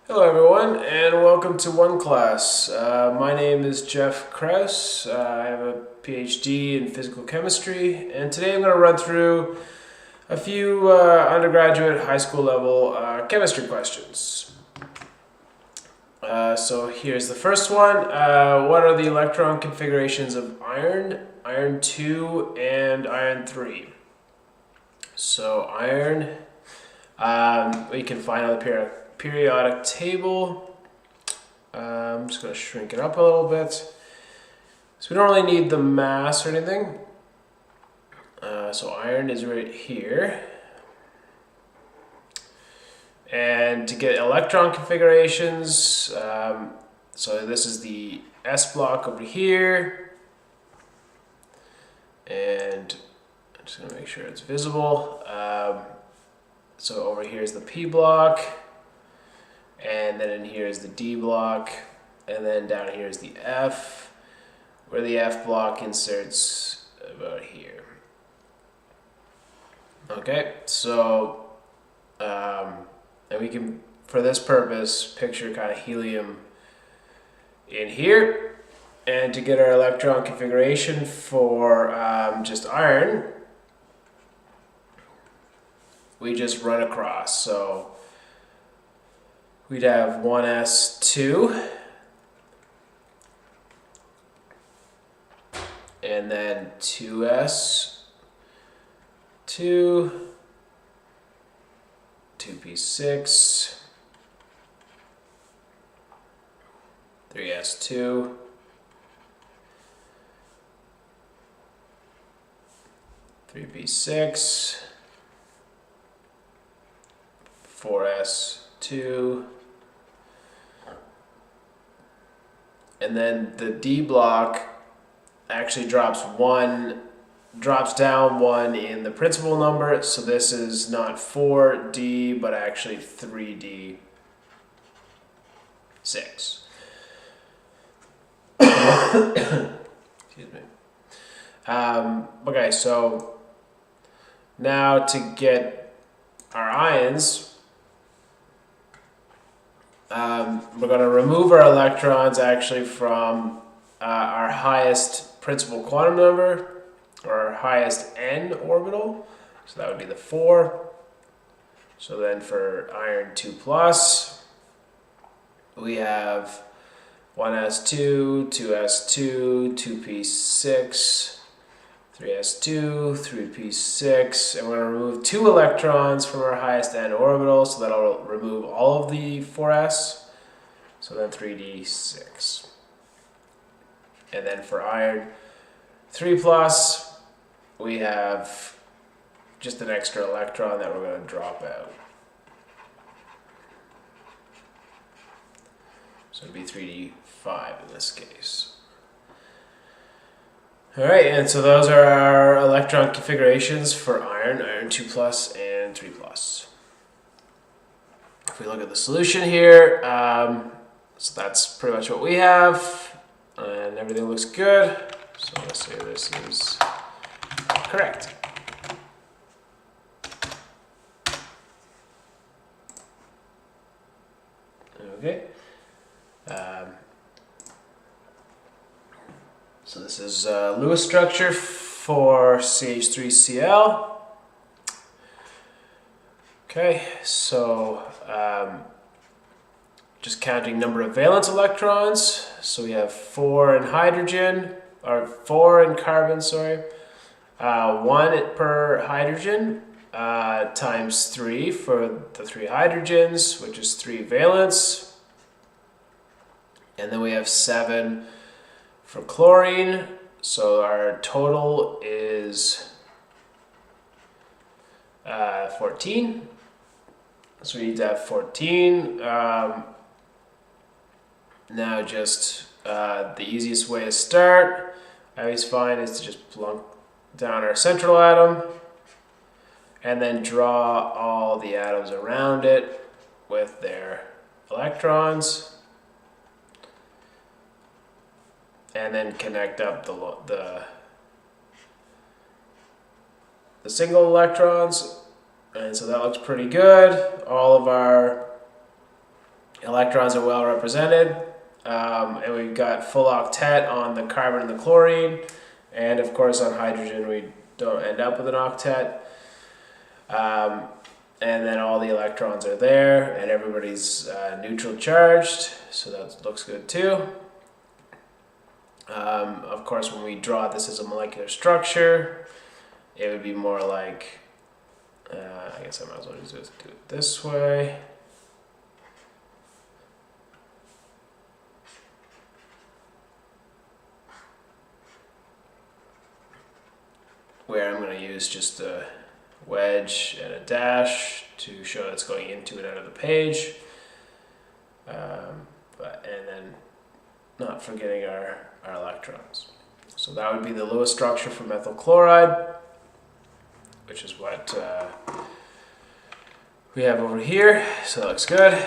Hello everyone and welcome to OneClass. My name is Jeff Krause. I have a PhD in physical chemistry, and today I'm going to run through a few undergraduate high school level chemistry questions. So here's the first one. What are the electron configurations of iron, iron 2, and iron 3? So iron, we can find on the periodic table. I'm just going to shrink it up a little bit. So we don't really need the mass or anything. So iron is right here. And to get electron configurations, so this is the S block over here. And I'm just going to make sure it's visible. So over here is the P block. And then in here is the D block, and then down here is the F, where the F block inserts about here. Okay, so, and we can, for this purpose, picture kind of helium in here. And to get our electron configuration for just iron, we just run across. So we'd have 1s2, and then 2s2, 2p6, 3s2, 3p6, 4s2, and then the D block actually drops down one in the principal number, so this is not 4D but actually 3D6. Excuse me. Okay, so now to get our ions, we're going to remove our electrons actually from our highest principal quantum number, or our highest n orbital. So that would be the 4. So then for iron 2 plus, we have 1s2, 2s2, 2p6, 3s2, 3p6, and we're going to remove 2 electrons from our highest n orbital, so that'll remove all of the 4s, so then 3d6. And then for iron 3 plus, we have just an extra electron that we're going to drop out. So it'd be 3d5 in this case. Alright, and so those are our electron configurations for iron, iron 2 plus, and 3 plus. If we look at the solution here, so that's pretty much what we have, and everything looks good. So let's say this is correct. Okay. So this is Lewis structure for CH3Cl. Okay, so just counting number of valence electrons. So we have 4 in hydrogen, or 4 in carbon, sorry. 1 per hydrogen, times 3 for the 3 hydrogens, which is 3 valence. And then we have 7 for chlorine, so our total is 14. So we need to have 14. Now just the easiest way to start, I always find, is to just plunk down our central atom and then draw all the atoms around it with their electrons. And then connect up the single electrons, and so that looks pretty good. All of our Electrons are well represented, and we've got full octet on the carbon and the chlorine, and of course on hydrogen we don't end up with an octet. And then all the electrons are there, and everybody's neutral charged, so that looks good too. Of course, when we draw this as a molecular structure, it would be more like, I guess I might as well just do it this way. Where I'm going to use just a wedge and a dash to show it's going into and out of the page. And then not forgetting our electrons. So that would be the Lewis structure for methyl chloride, which is what we have over here. So that looks good.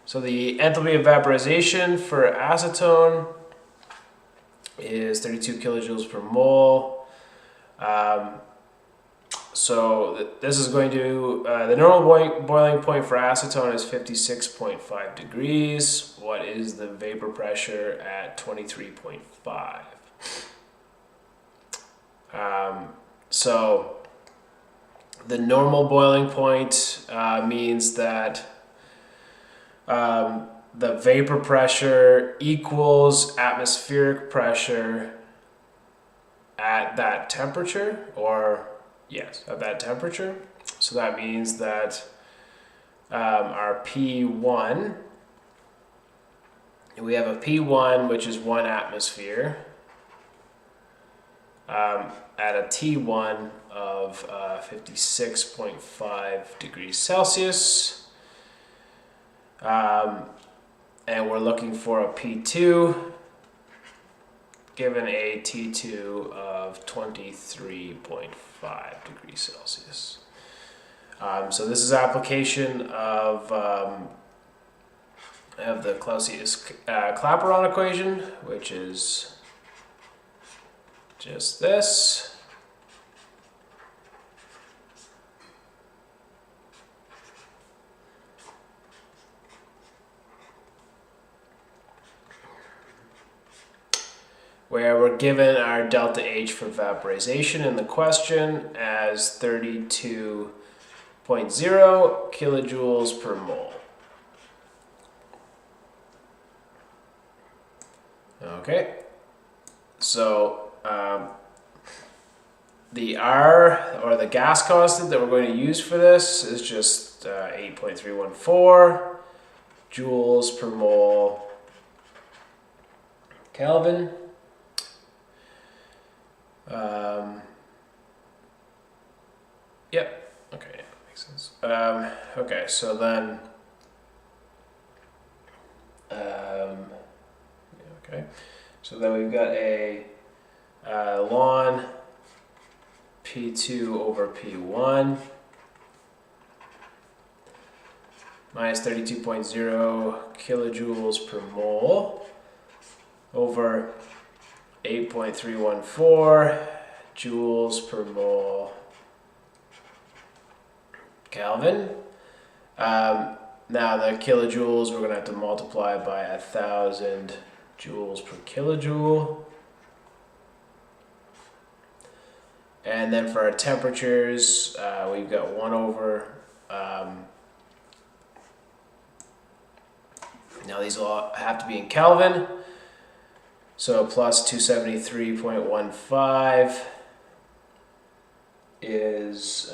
So the enthalpy of vaporization for acetone is 32 kilojoules per mole. So this is going to, the normal boiling point for acetone is 56.5 degrees. What is the vapor pressure at 23.5? So the normal boiling point means that the vapor pressure equals atmospheric pressure at that temperature, or yes, at that temperature. So that means that our P1, we have a P1 which is 1 atmosphere at a T1 of 56.5 degrees Celsius. And we're looking for a P2 given a T2 of 23.5 degrees Celsius. So this is application of the Clausius-Clapeyron equation, which is just this. Where we're given our delta H for vaporization in the question as 32.0 kilojoules per mole. Okay, so the R, or the gas constant that we're going to use for this, is just 8.314 joules per mole Kelvin. Yep. Okay, yeah, makes sense. Okay, so then, okay, so then we've got a ln P2 over P1 minus 32.0 kilojoules per mole over 8.314 joules per mole Kelvin. Now the kilojoules, we're going to have to multiply by 1,000 joules per kilojoule. And then for our temperatures, we've got 1 over, now these all have to be in Kelvin. So plus 273.15 is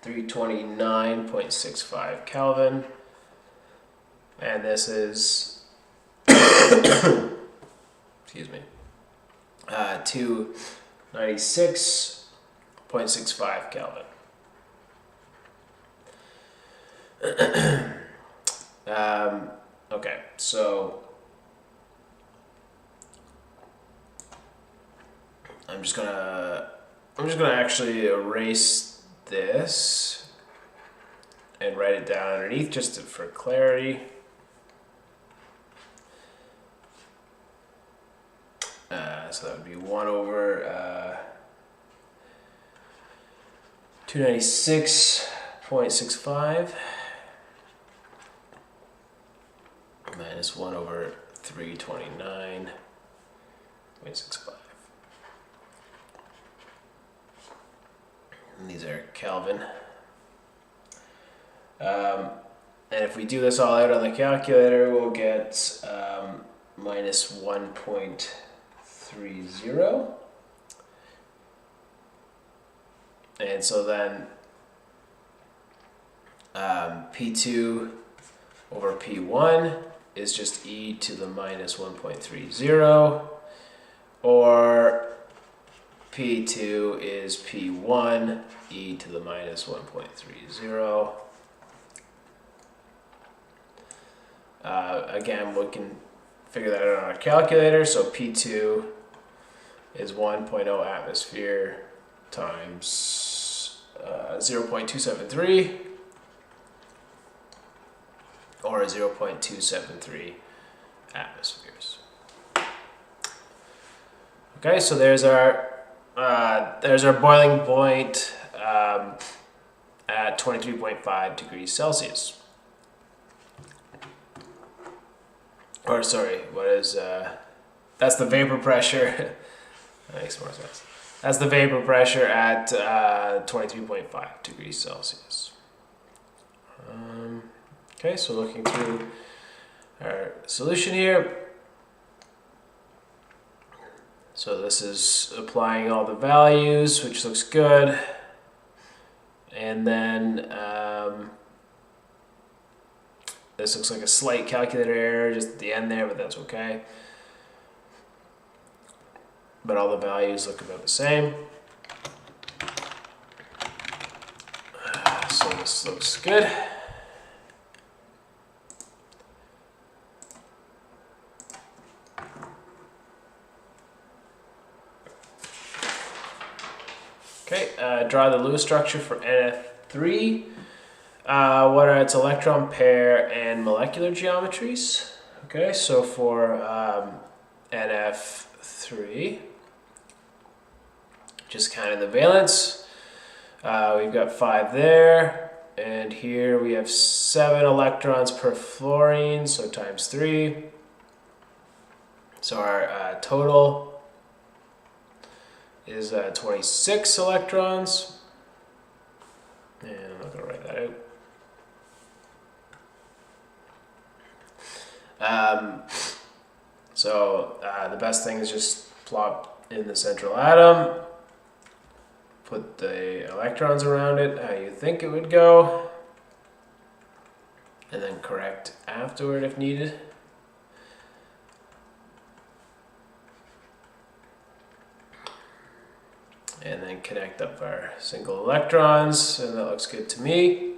329.65 Kelvin. And this is, excuse me, 296.65 Kelvin. Okay, so I'm just gonna actually erase this and write it down underneath just for clarity. be 1 over 296.65 minus 1 over 329.65. And these are Kelvin. And if we do this all out on the calculator, we'll get minus 1.30. And so then P2 over P1 is just e to the minus 1.30, or P2 is P1 e to the minus 1.30. Again, we can figure that out on our calculator. So P2 is 1.0 atmosphere times 0.273, or 0.273 atmospheres. Okay, so there's our boiling point at 23.5 degrees Celsius. Or sorry, what is that's the vapor pressure. That makes more sense. That's the vapor pressure at 23.5 degrees Celsius. Okay, so looking through our solution here. So this is applying all the values, which looks good. And then this looks like a slight calculator error just at the end there, but that's okay. But all the values look about the same. So this looks good. Okay, draw the Lewis structure for NF3. What are its electron pair and molecular geometries? Okay, so for NF3, just kind of the valence, we've got 5 there, and here we have 7 electrons per fluorine, so times 3. So our total is 26 electrons, and I'm not going to write that out. So the best thing is just plop in the central atom, put the electrons around it how you think it would go, and then correct afterward if needed. And then connect up our single electrons, and that looks good to me.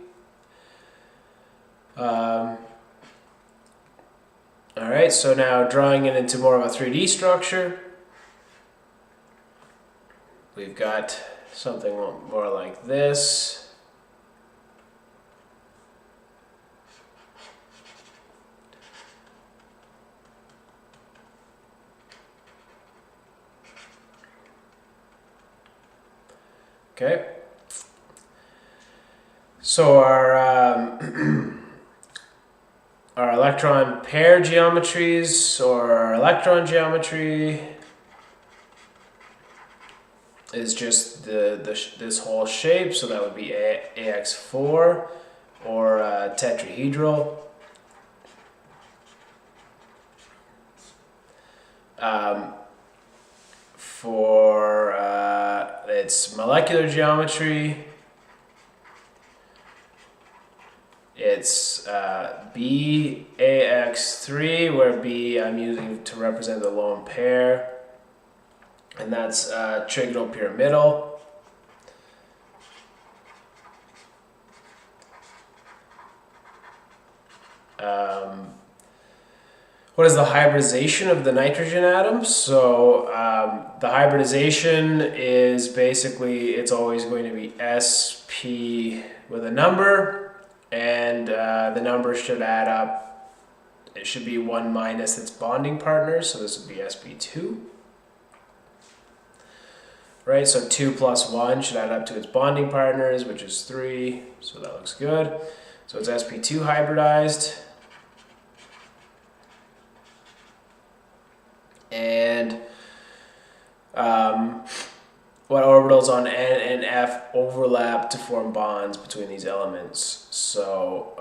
All right, so now drawing it into more of a 3D structure, we've got something more like this. Okay, so our our electron pair geometries, or our electron geometry, is just this whole shape, so that would be AX4, or tetrahedral. For its molecular geometry, it's BAX3, where B I'm using to represent the lone pair, and that's trigonal pyramidal. What is the hybridization of the nitrogen atoms? So the hybridization is basically, it's always going to be sp with a number, and the number should add up. It should be 1 minus its bonding partner, so this would be sp2. right? So 2 plus 1 should add up to its bonding partners, which is 3. So that looks good. So it's sp2 hybridized. And what orbitals on N and F overlap to form bonds between these elements? So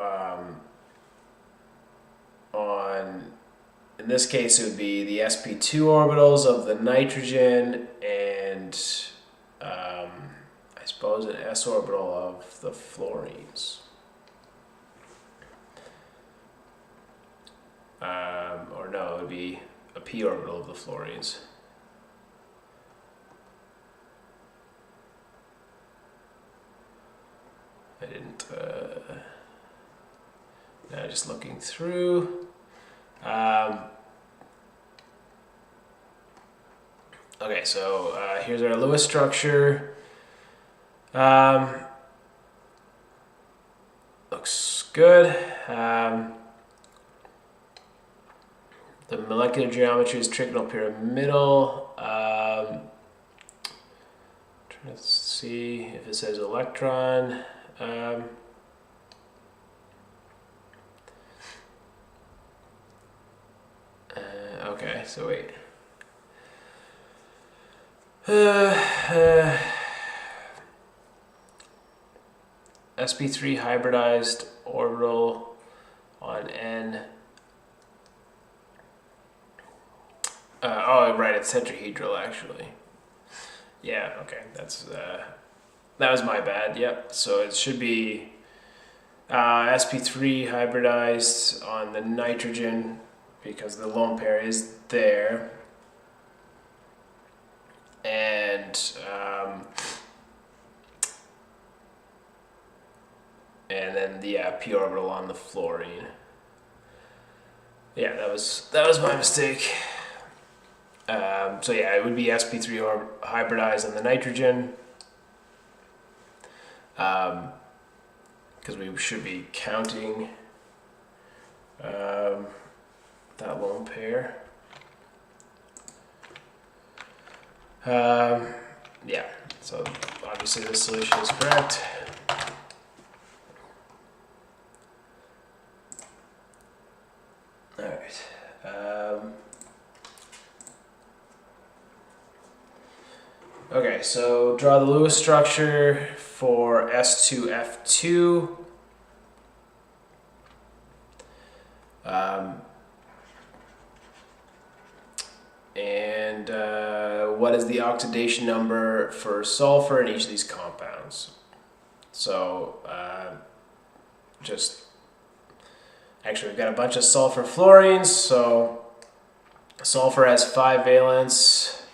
in this case, it would be the sp2 orbitals of the nitrogen and I suppose an s orbital of the fluorines. Or no, it would be a p orbital of the fluorines. I didn't, now just looking through. Okay, so here's our Lewis structure. Looks good. The molecular geometry is trigonal pyramidal. Trying to see if it says electron. Okay, so wait. sp3 hybridized orbital on N. Oh, right, it's tetrahedral actually. Yeah, okay, that's that was my bad. Yep. So it should be sp3 hybridized on the nitrogen because the lone pair is there, and then the p orbital on the fluorine. Yeah, that was my mistake. So yeah, it would be sp3 hybridized on the nitrogen, because we should be counting that lone pair. Yeah, so obviously this solution is correct. All right. Okay, so draw the Lewis structure for S2F2. And what is the oxidation number for sulfur in each of these compounds? So actually we've got a bunch of sulfur fluorines, so sulfur has 5 valence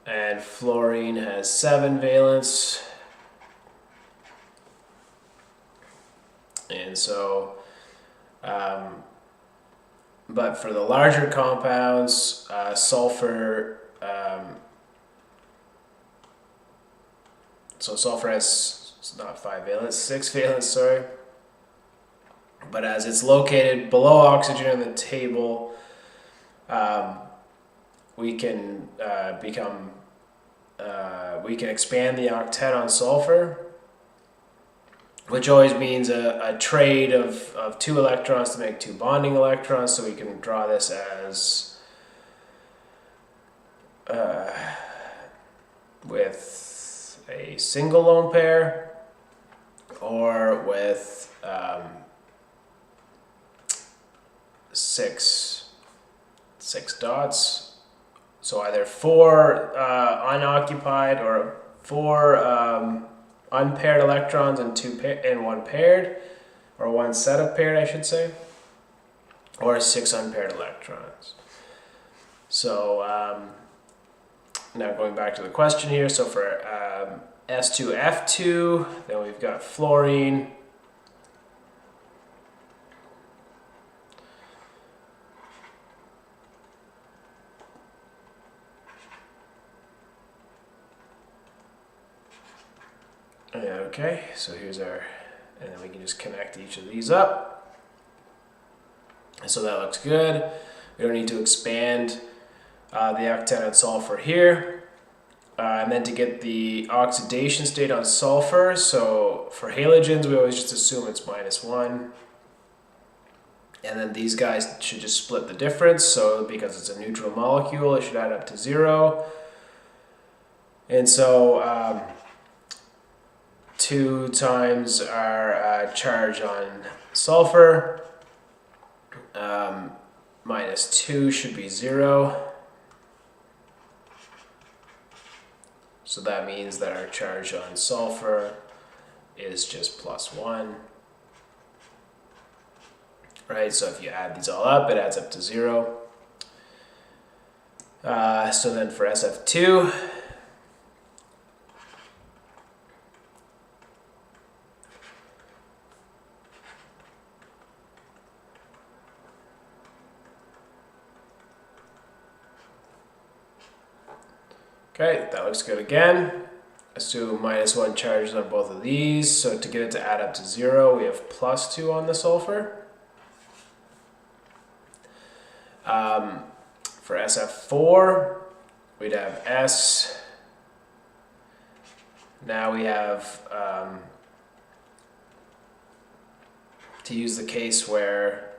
and fluorine has 7 valence. And so but for the larger compounds, sulfur, so sulfur has, it's not 5 valence, 6 valence, sorry. But as it's located below oxygen in the table, we can we can expand the octet on sulfur, which always means a trade of 2 electrons to make 2 bonding electrons. So we can draw this as with a single lone pair or with 6 dots. So either 4 unoccupied or 4 unpaired electrons and 1 paired, or 1 set of paired, I should say, or 6 unpaired electrons. So now going back to the question here, so for S2F2, then we've got fluorine, okay, so here's our, and then we can just connect each of these up. So that looks good. We don't need to expand the octet on sulfur here. And then to get the oxidation state on sulfur, so for halogens we always just assume it's -1. And then these guys should just split the difference, so because it's a neutral molecule, it should add up to 0. And so 2 times our charge on sulfur, -2 should be 0. So that means that our charge on sulfur is just +1. Right, so if you add these all up, it adds up to 0. So then for SF2, okay, that looks good again. Assume -1 charges on both of these. So to get it to add up to 0, we have +2 on the sulfur. For SF4, we'd have S. Now we have, to use the case where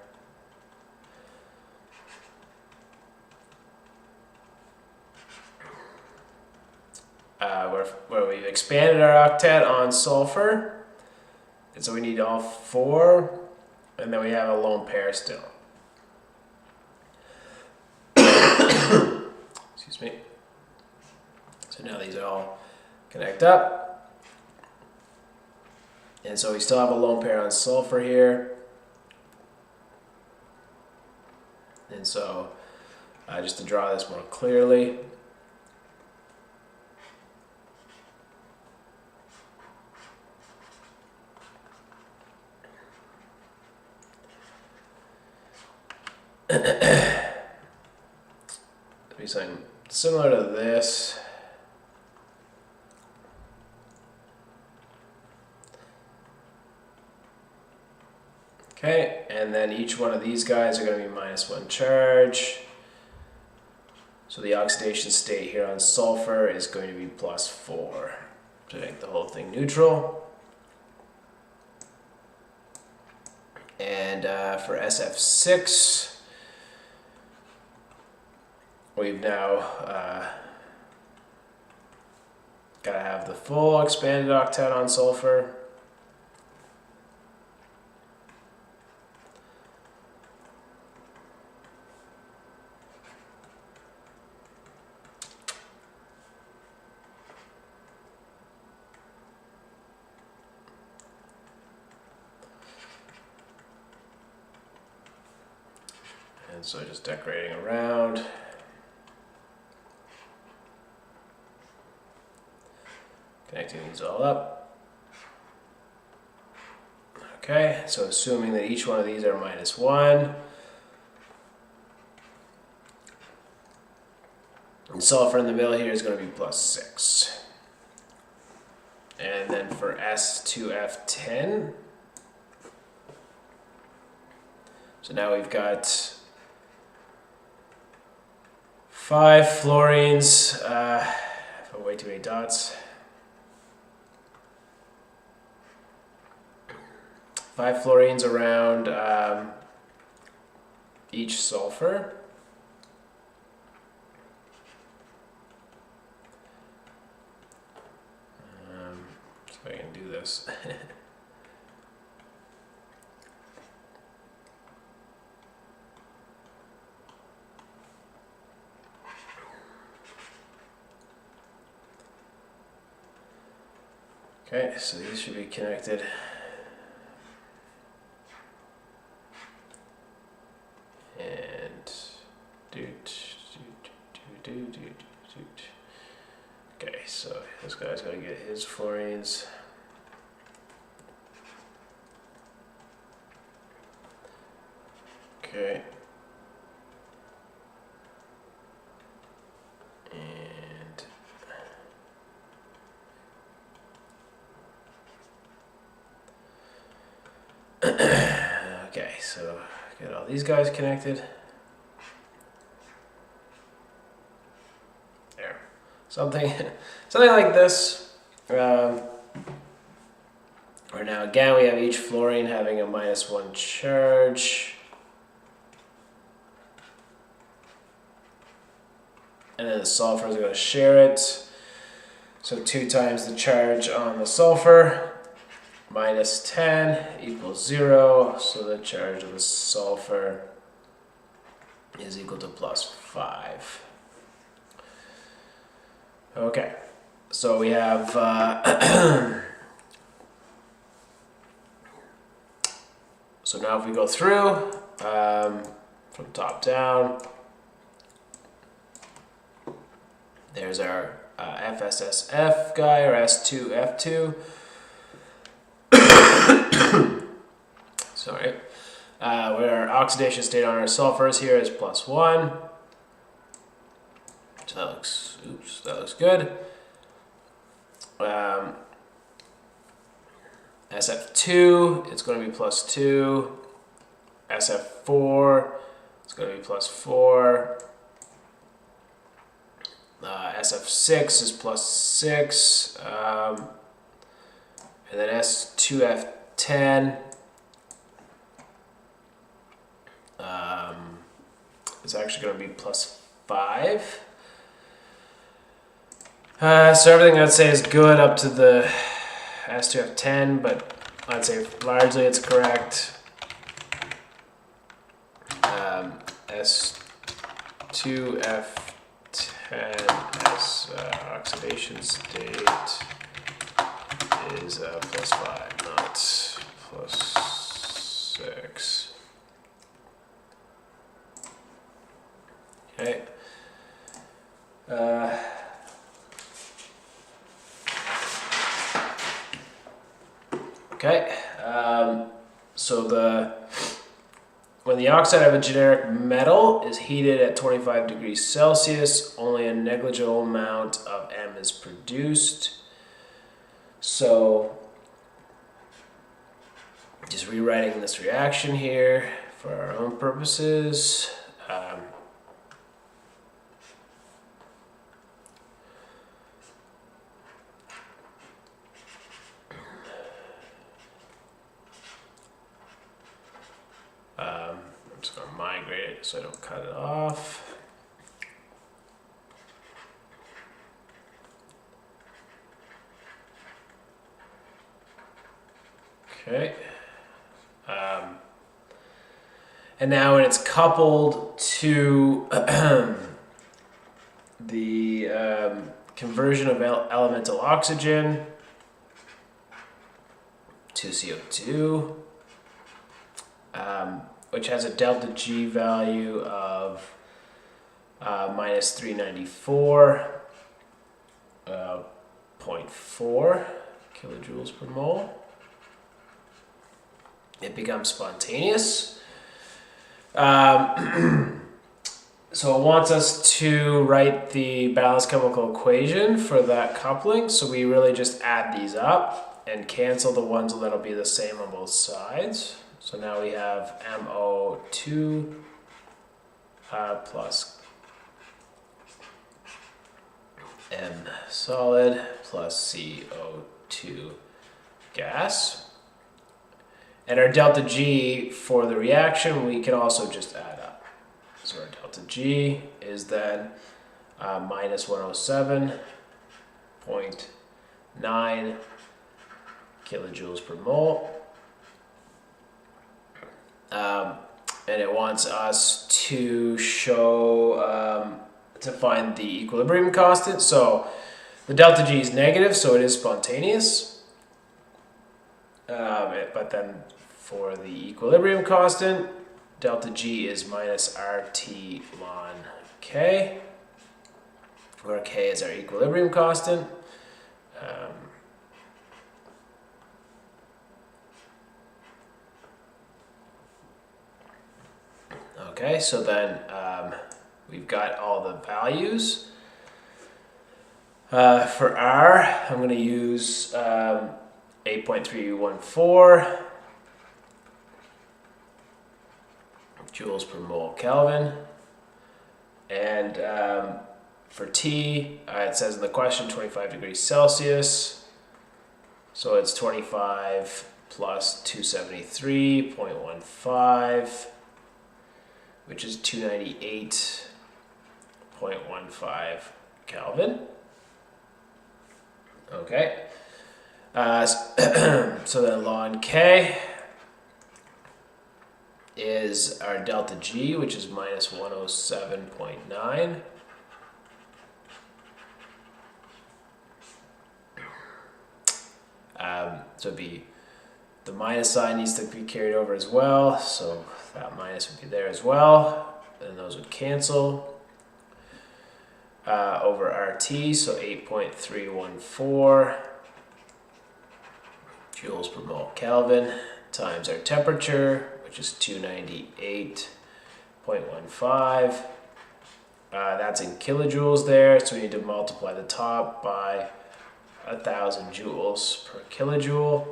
we've expanded our octet on sulfur, and so we need all 4, and then we have a lone pair still. Excuse me. So now these all connect up, and so we still have a lone pair on sulfur here, and so just to draw this more clearly, be something similar to this. Okay, and then each one of these guys are going to be -1 charge. So the oxidation state here on sulfur is going to be +4 to make the whole thing neutral. And for SF6, we've now got to have the full expanded octet on sulfur. And so just decorating around. Connecting these all up. Okay, so assuming that each one of these are -1. And sulfur in the middle here is going to be +6. And then for S2F10, so now we've got 5 fluorines, way too many dots. 5 fluorines around each sulfur. So I can do this. Okay, so these should be connected. And okay, so this guy's got to get his fluorines. Okay. And okay, so get all these guys connected. There. something like this. Where now again we have each fluorine having a -1 charge. And then the sulfur is going to share it. So 2 times the charge on the sulfur, -10 equals 0. So the charge of the sulfur is equal to +5. Okay, so we have so now if we go through from top down, there's our FSSF guy, or S2F2. Sorry. Where our oxidation state on our sulfurs here is +1. So that looks good. SF2, it's going to be +2. SF4, it's going to be +4. SF6 is +6. And then S2F10 is actually going to be +5. So everything I'd say is good up to the S2F10, but I'd say largely it's correct. S2F10 as oxidation state is +5, not +6. Okay. Okay. So when the oxide of a generic metal is heated at 25 degrees Celsius, only a negligible amount of M is produced. So just rewriting this reaction here for our own purposes. I'm just going to migrate it so I don't cut it off. Okay. And now when it's coupled to the conversion of elemental oxygen to CO2, which has a delta G value of -394.4 kilojoules per mole. It becomes spontaneous. So it wants us to write the balanced chemical equation for that coupling. So we really just add these up and cancel the ones that'll be the same on both sides. So now we have MO2 plus M solid plus CO2 gas. And our delta G for the reaction, we can also just add up. So our delta G is then -107.9 kilojoules per mole. And it wants us to show, to find the equilibrium constant. So the delta G is negative, so it is spontaneous. But then for the equilibrium constant, delta G is -RT ln K, where K is our equilibrium constant. Okay, so then we've got all the values. For R, I'm going to use 8.314 joules per mole Kelvin. And for T, it says in the question 25 degrees Celsius. So it's 25 plus 273.15, which is 298.15 Kelvin. Okay. So then ln K is our delta G, which is minus 107.9. So it'd be, the minus sign needs to be carried over as well, so that minus would be there as well, and those would cancel. Over RT, so 8.314 joules per mole Kelvin times our temperature, which is 298.15. That's in kilojoules there, so we need to multiply the top by 1,000 joules per kilojoule.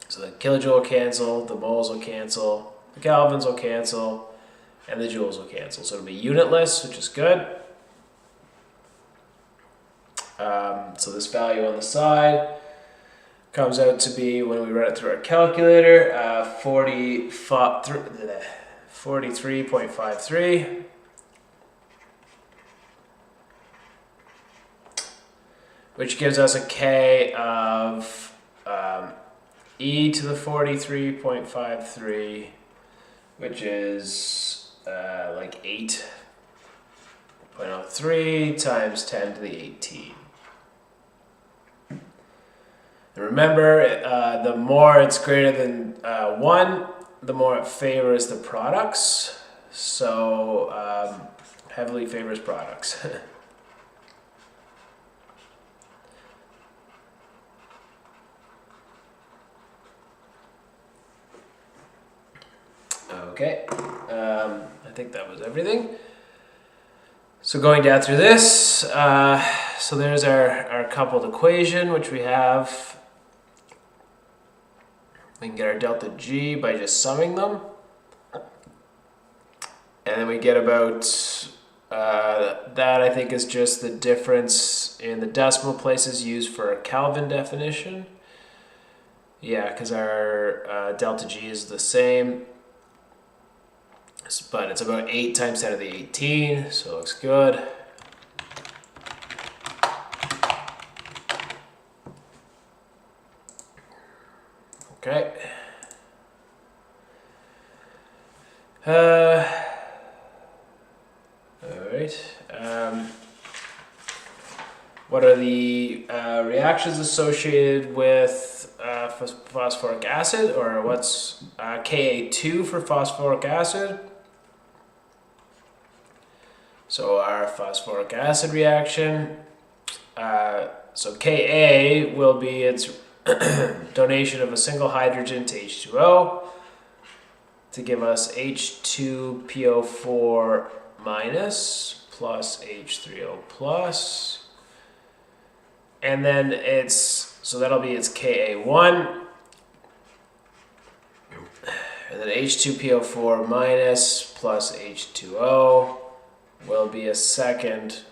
So the kilojoule will cancel, the moles will cancel, the kelvins will cancel, and the joules will cancel. So it'll be unitless, which is good. So this value on the side comes out to be, when we run it through our calculator, 43.53, which gives us a K of e to the 43.53, which is like 8.03 times 10 to the 18. And remember, the more it's greater than 1, the more it favors the products. So heavily favors products. Okay, I think that was everything. So going down through this, so there's our coupled equation, which we have. We can get our delta G by just summing them. And then we get about, that I think is just the difference in the decimal places used for a Kelvin definition. Yeah, because our delta G is the same. But it's about 8 times 10 to the 18, so it looks good. Okay. All right. What are the reactions associated with phosphoric acid, or what's Ka2 for phosphoric acid? So our phosphoric acid reaction, so Ka will be its donation of a single hydrogen to H2O to give us H2PO4 minus plus H3O plus. And then so that'll be its Ka1. And then H2PO4 minus plus H2O will be a second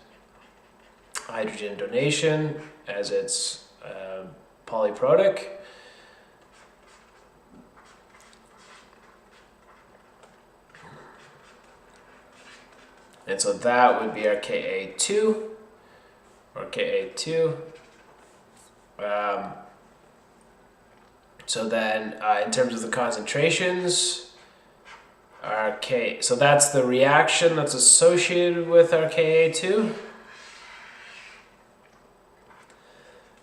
hydrogen donation as its polyprotic. And so that would be our Ka2, or Ka2. So then in terms of the concentrations, so that's the reaction that's associated with our Ka2.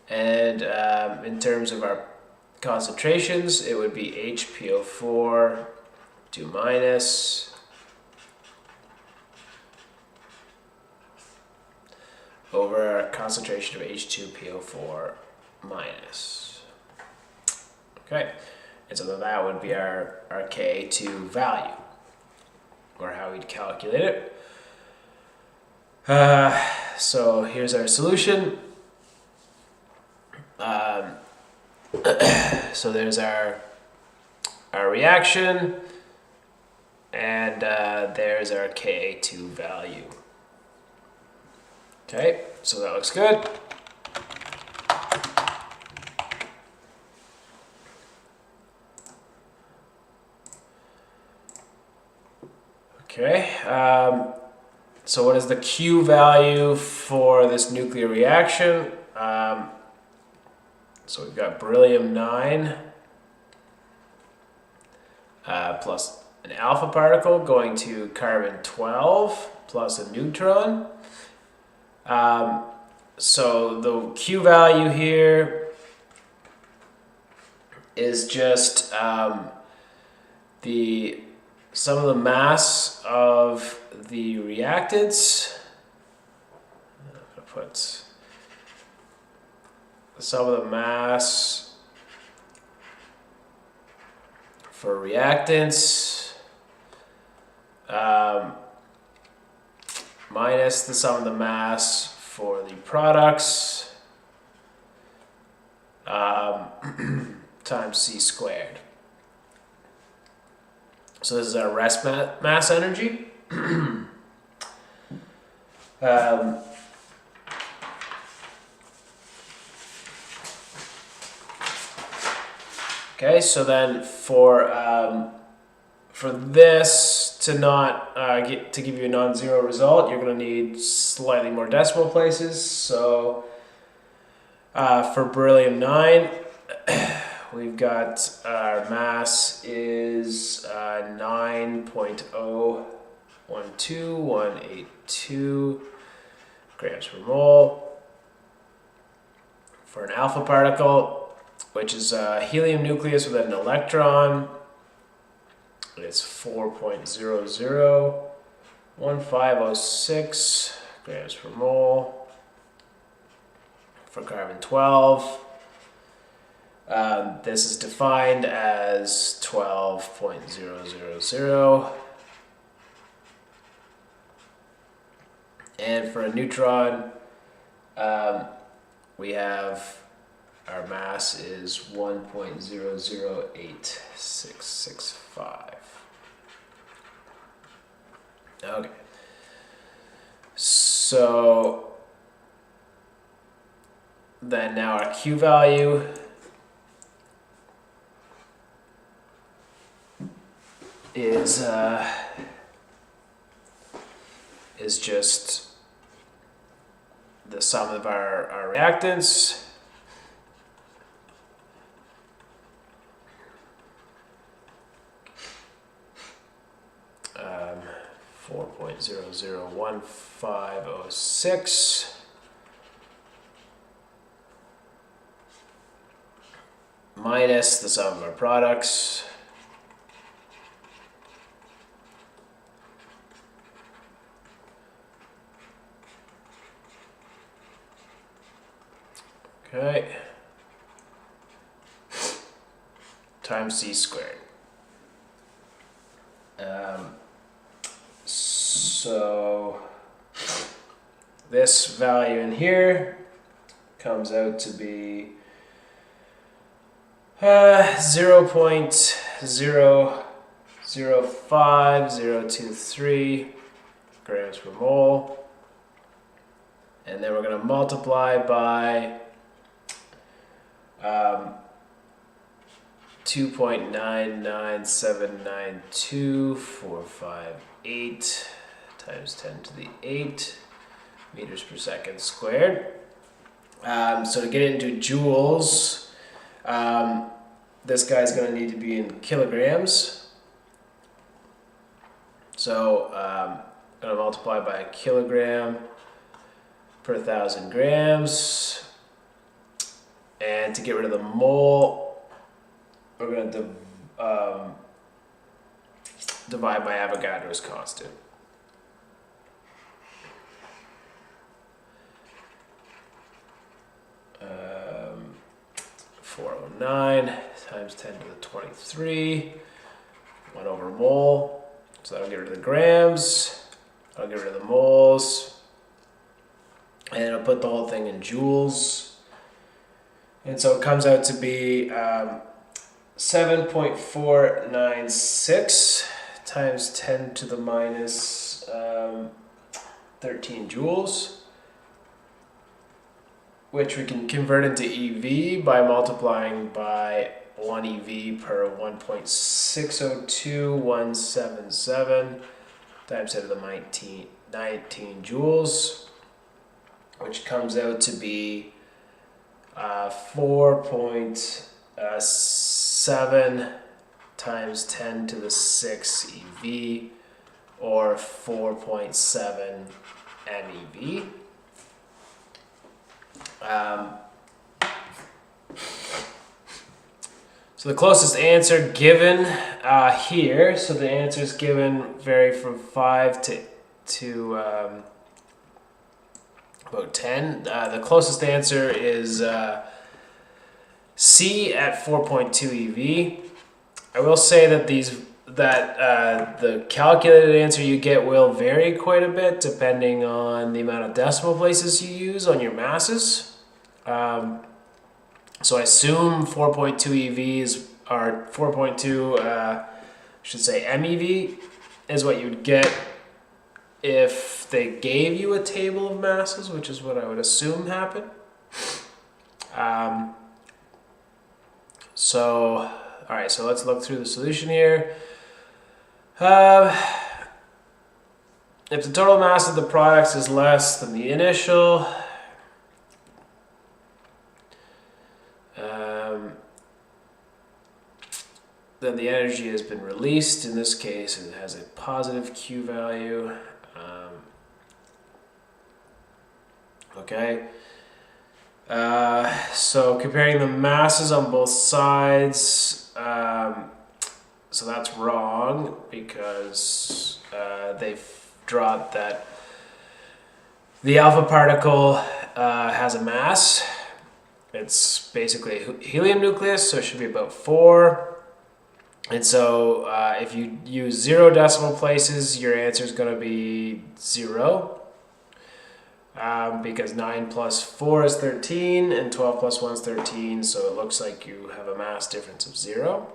And in terms of our concentrations, it would be HPO4 2 minus over our concentration of H2PO4 minus. Okay, and so that would be our Ka2 value, or how we'd calculate it. So here's our solution. So there's our reaction, and there's our Ka2 value. Okay, so that looks good. Okay, so what is the Q value for this nuclear reaction? So we've got beryllium 9 plus an alpha particle going to carbon 12 plus a neutron. So the Q value here is just the sum of the mass of the reactants. I'm going to put the sum of the mass for reactants minus the sum of the mass for the products times C squared. So this is our rest mass energy. Okay, so then for this to not to give you a non-zero result, you're going to need slightly more decimal places. So for beryllium 9, we've got our mass is 9.012182 grams per mole. For an alpha particle, which is a helium nucleus with an electron, it's 4.001506 grams per mole. For carbon 12, this is defined as 12.000. And for a neutron, we have our mass is 1.008665. Okay. So then now our Q value is just the sum of our reactants 4.001506 minus the sum of our products okay times C squared. So this value in here comes out to be 0.005023 grams per mole, and then we're going to multiply by 2.9979245 times 10 to the 8 meters per second squared. So to get it into joules, this guy's going to need to be in kilograms. So I'm going to multiply by a kilogram per 1,000 grams. And to get rid of the mole, we're going to divide by Avogadro's constant. 409 times 10 to the 23, 1 over mole. So that'll get rid of the grams, that'll get rid of the moles, and I'll put the whole thing in joules. And so it comes out to be 7.496 times 10 to the minus 13 joules. which we can convert into EV by multiplying by 1 EV per 1.602177 times 10 to the 19 joules, which comes out to be 4.7 times 10 to the 6 EV, or 4.7 MeV. So the closest answer given here, so the answers given vary from 5 to about 10. The closest answer is C at 4.2 EV. I will say that the calculated answer you get will vary quite a bit depending on the amount of decimal places you use on your masses. So I assume 4.2 EVs are 4.2, should say MeV, is what you'd get if they gave you a table of masses, which is what I would assume happened. All right, so let's look through the solution here. If the total mass of the products is less than the initial, then the energy has been released. In this case, it has a positive Q value. Okay. So comparing the masses on both sides, so that's wrong because they've drawn that the alpha particle has a mass. It's basically a helium nucleus, so it should be about 4. And so if you use 0 decimal places, your answer is going to be 0. Because 9 plus 4 is 13 and 12 plus 1 is 13, so it looks like you have a mass difference of 0.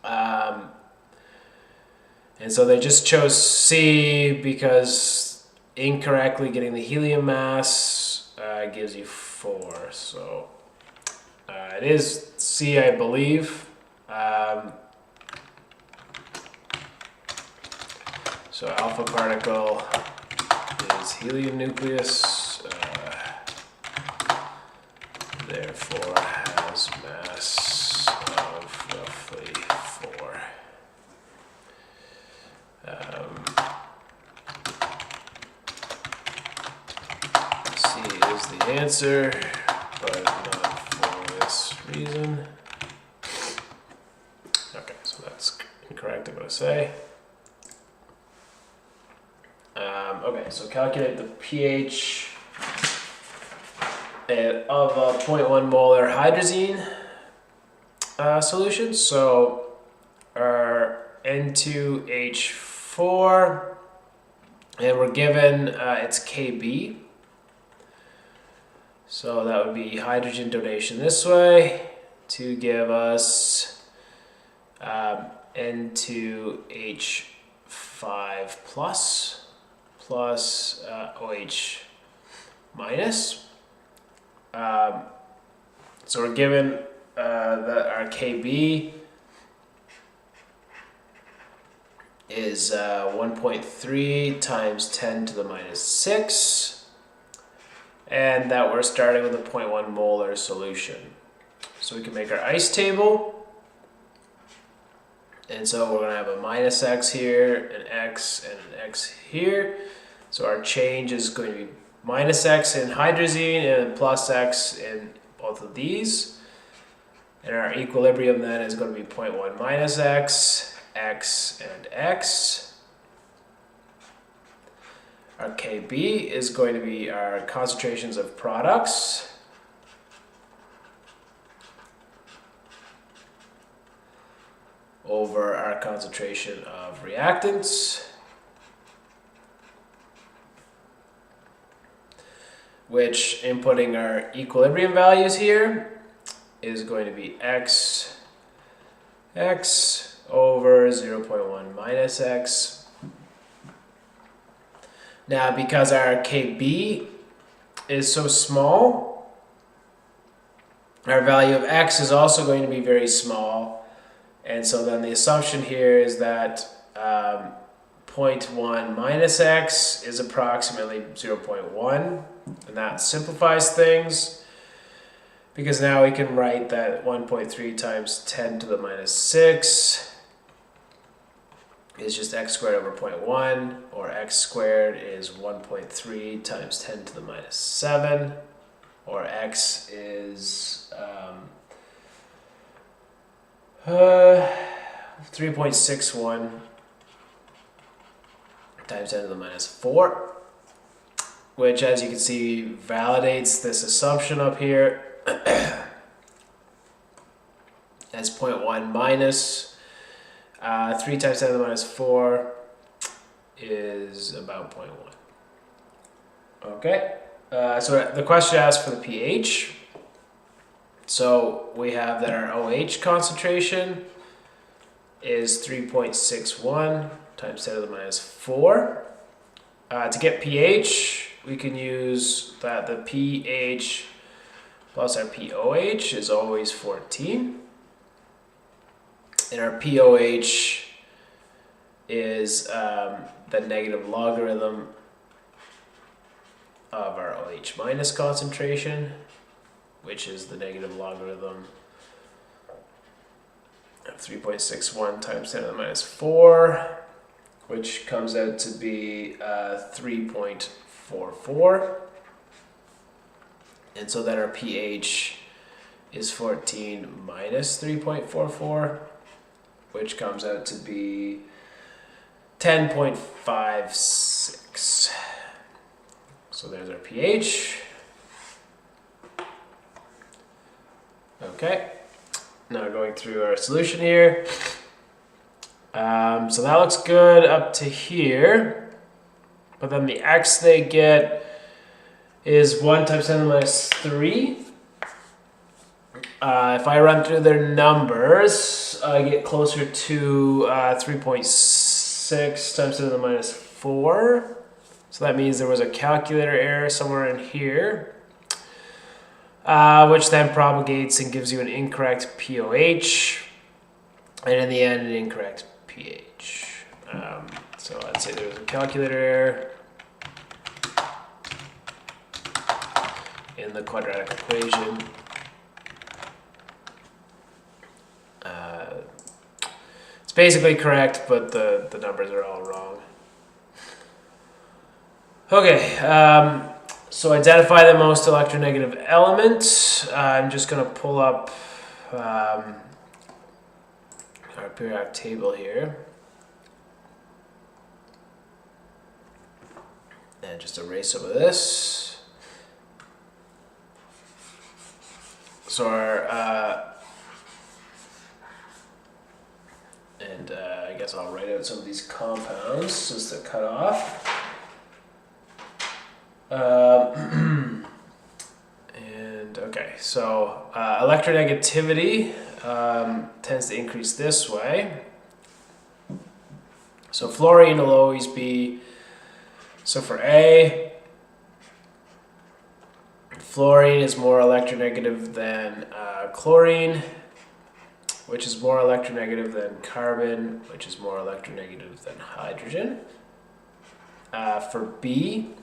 And so they just chose C because incorrectly getting the helium mass gives you 4. So it is C, I believe. So alpha particle is helium nucleus, therefore has mass of roughly 4. C is the answer, but not for this reason. Okay, so that's incorrect, I'm going to say. Okay, so calculate the pH of a 0.1 molar hydrazine solution. So our N2H4, and we're given its Kb. So that would be hydrogen donation this way to give us N2H5 plus OH minus. So we're given that our Kb is 1.3 times 10 to the minus 6, and that we're starting with a 0.1 molar solution. So we can make our ice table. And so we're going to have a minus X here, an X, and an X here. So our change is going to be minus X in hydrazine and plus X in both of these. And our equilibrium then is going to be 0.1 minus X, X, and X. Our Kb is going to be our concentrations of products. Over our concentration of reactants, which, inputting our equilibrium values here, is going to be X over 0.1 minus X. Now, because our Kb is so small, our value of x is also going to be very small. And so then the assumption here is that 0.1 minus x is approximately 0.1. And that simplifies things, because now we can write that 1.3 times 10 to the minus 6 is just x squared over 0.1, or x squared is 1.3 times 10 to the minus 7, or x is 3.61 times 10 to the minus 4, which, as you can see, validates this assumption up here as 0.1 minus 3 times 10 to the minus 4 is about 0.1. Okay, so the question asks for the pH. So we have that our OH concentration is 3.61 times 10 to the minus 4. To get pH, we can use that the pH plus our pOH is always 14. And our pOH is the negative logarithm of our OH minus concentration, which is the negative logarithm of 3.61 times 10 to the minus 4, which comes out to be 3.44. And so then our pH is 14 minus 3.44, which comes out to be 10.56. So there's our pH. Okay, now going through our solution here. So that looks good up to here, but then the x they get is 1 times 10 to the minus 3. If I run through their numbers, I get closer to 3.6 times 10 to the minus 4. So that means there was a calculator error somewhere in here, which then propagates and gives you an incorrect pOH, and in the end, an incorrect pH. So I'd say there was a calculator error in the quadratic equation. It's basically correct, but the numbers are all wrong. Okay, so identify the most electronegative element. I'm just going to pull up our periodic table here. And just erase some of this. So our, I guess I'll write out some of these compounds just to cut off. And okay, so electronegativity tends to increase this way. So fluorine will always be, so for A, fluorine is more electronegative than chlorine, which is more electronegative than carbon, which is more electronegative than hydrogen. For B,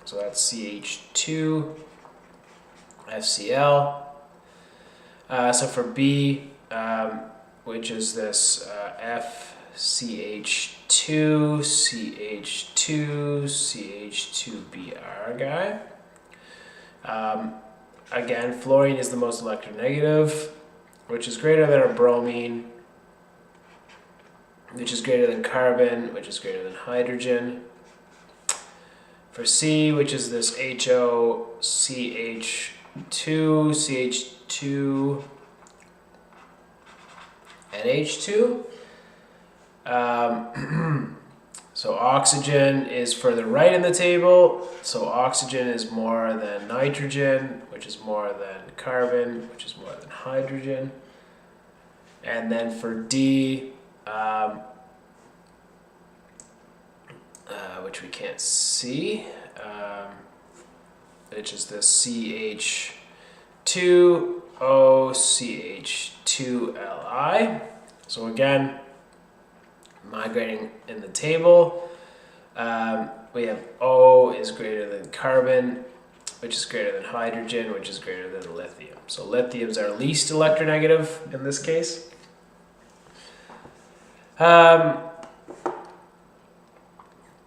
so that's CH2, FCl. So for B, which is this FCH2, CH2, CH2Br guy. Again, fluorine is the most electronegative, which is greater than our bromine, which is greater than carbon, which is greater than hydrogen. For C, which is this HOCH2, CH2, and H2. So oxygen is further right in the table. So oxygen is more than nitrogen, which is more than carbon, which is more than hydrogen. And then for D, which we can't see, which is this CH2OCH2Li. So again, migrating in the table, we have O is greater than carbon, which is greater than hydrogen, which is greater than lithium. So lithium is our least electronegative in this case.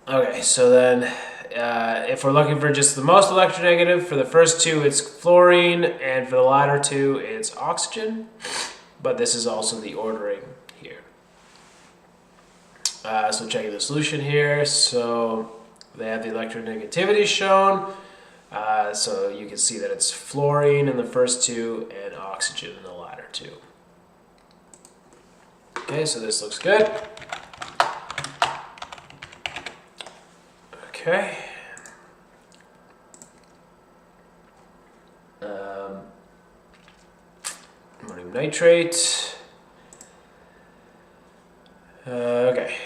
Okay, so then if we're looking for just the most electronegative, for the first two it's fluorine, and for the latter two it's oxygen, but this is also the ordering here. So checking the solution here, so they have the electronegativity shown, so you can see that it's fluorine in the first two and oxygen in the latter two. Okay, so this looks good. Okay. Ammonium nitrate. Okay.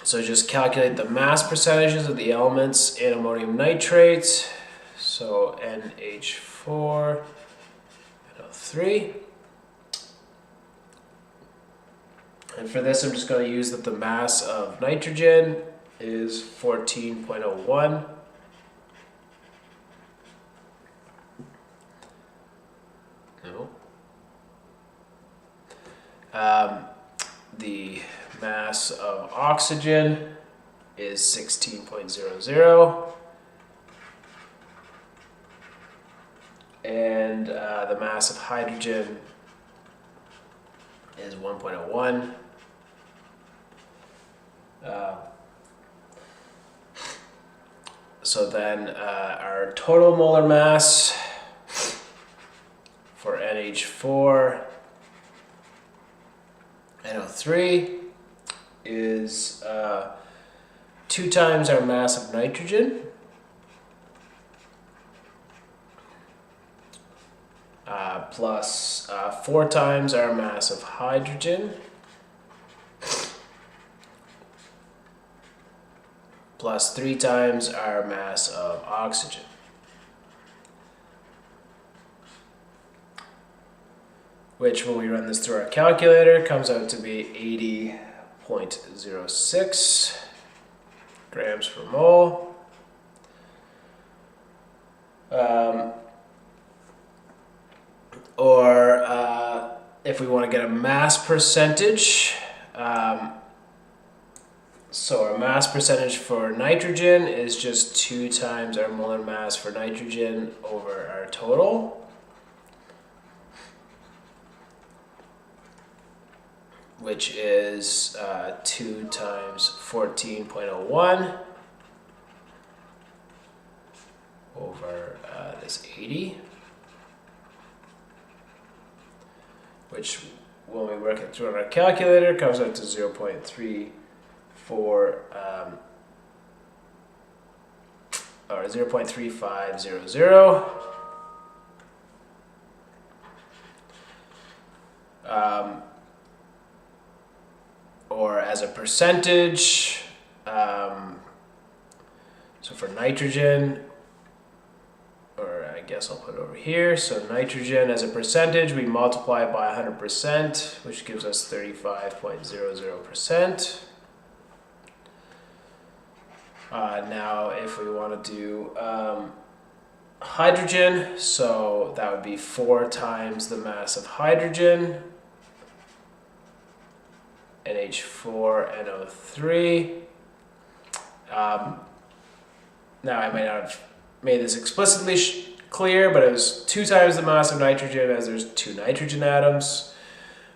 So just calculate the mass percentages of the elements in ammonium nitrate. So NH4, NO3. And for this, I'm just going to use that the mass of nitrogen is 14.01. No. The mass of oxygen is 16.00. And the mass of hydrogen is 1.01. So then our total molar mass for NH4 NO3 is 2 times our mass of nitrogen plus 4 times our mass of hydrogen plus 3 times our mass of oxygen. Which, when we run this through our calculator, comes out to be 80.06 grams per mole. Or if we want to get a mass percentage, so our mass percentage for nitrogen is just 2 times our molar mass for nitrogen over our total. Which is 2 times 14.01 over this 80, which when we work it through on our calculator comes out to 0.34 or 0.3500. Or as a percentage, so for nitrogen, or I guess I'll put it over here, so nitrogen as a percentage, we multiply it by 100%, which gives us 35.00%. Now if we want to do hydrogen, so that would be 4 times the mass of hydrogen, NH4NO3. Now I might not have made this explicitly clear, but it was 2 times the mass of nitrogen as there's 2 nitrogen atoms,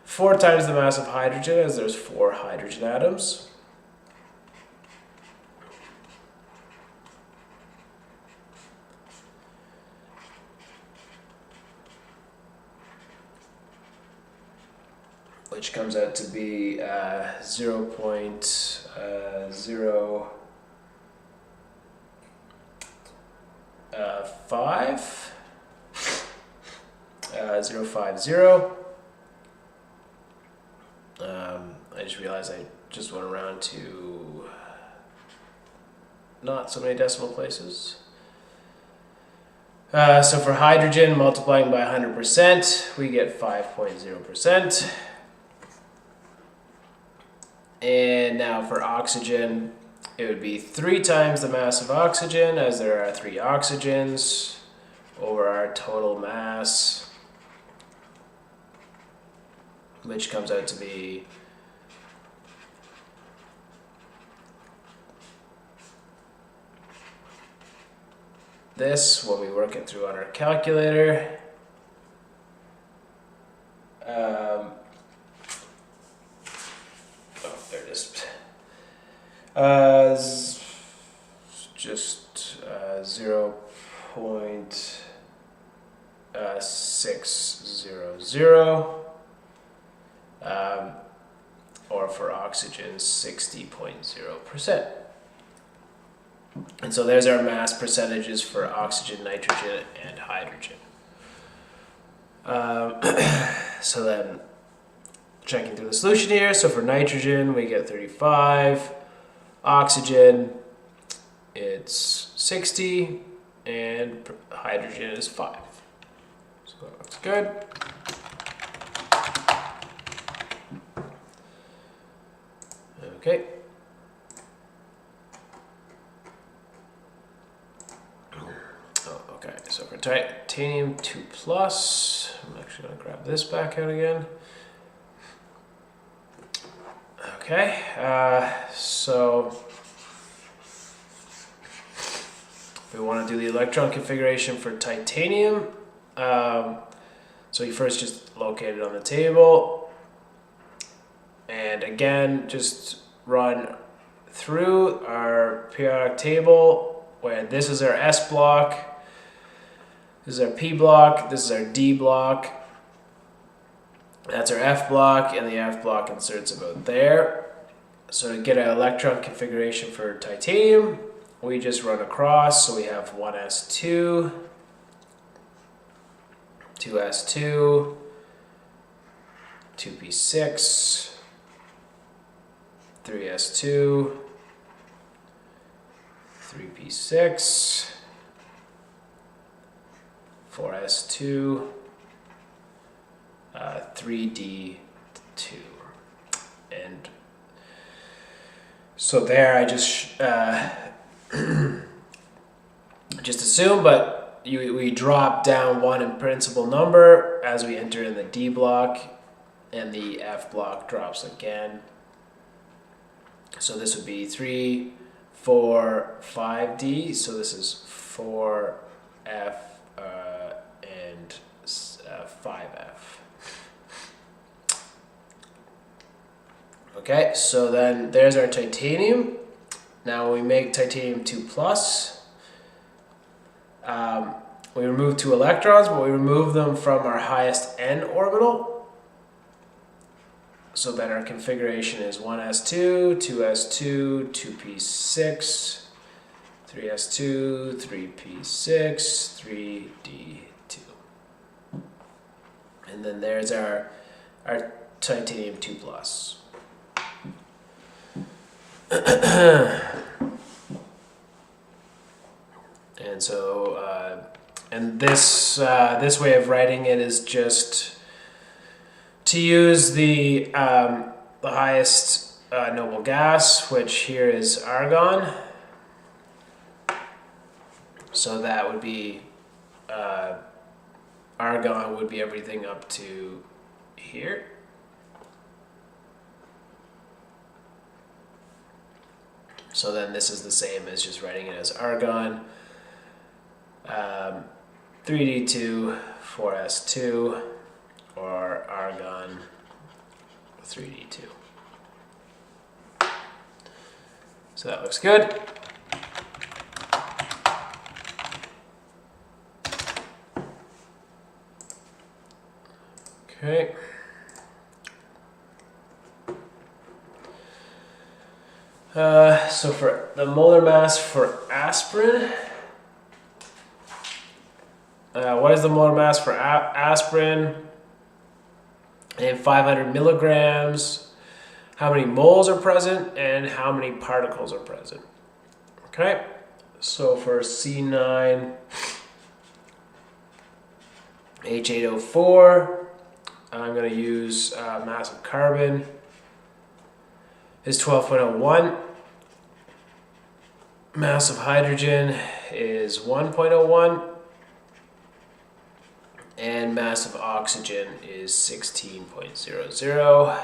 4 times the mass of hydrogen as there's 4 hydrogen atoms. Which comes out to be 0.050. I just realized I just went around to not so many decimal places. So for hydrogen, multiplying by 100%, we get 5.0%. And now for oxygen, it would be 3 times the mass of oxygen, as there are 3 oxygens, over our total mass, which comes out to be this when we work it through on our calculator. Oh, there it is. Just 0.600, or for oxygen 60.0%. And so there's our mass percentages for oxygen, nitrogen, and hydrogen. So then checking through the solution here, so for nitrogen we get 35, oxygen it's 60, and hydrogen is 5. So that looks good. Okay. Okay, so for titanium 2+, I'm actually going to grab this back out again. Okay, so we want to do the electron configuration for titanium. So you first just locate it on the table, and again just run through our periodic table where this is our S block, this is our P block, this is our D block, that's our F block, and the F block inserts about there. So to get an electron configuration for titanium, we just run across, so we have 1s2, 2s2, 2p6, 3s2, 3p6, 4s2, 3d2. And so there I just just assume, but we drop down 1 in principal number as we enter in the D block, and the F block drops again. So this would be 3, 4, 5D. So this is 4F and 5F. Okay, so then there's our titanium. Now we make titanium 2+. We remove 2 electrons, but we remove them from our highest N orbital. So then our configuration is 1s2, 2s2, 2p6, 3s2, 3p6, 3d2. And then there's our titanium 2+. And so, and this way of writing it is just to use the highest noble gas, which here is argon. So that would be argon would be everything up to here. So then this is the same as just writing it as argon, 3d2, 4s2, or argon, 3d2. So that looks good. Okay. So for the molar mass for aspirin, what is the molar mass for aspirin? And 500 milligrams. How many moles are present and how many particles are present? Okay. So for C9 H8O4, I'm going to use mass of carbon is 12.01. Mass of hydrogen is 1.01. And mass of oxygen is 16.00.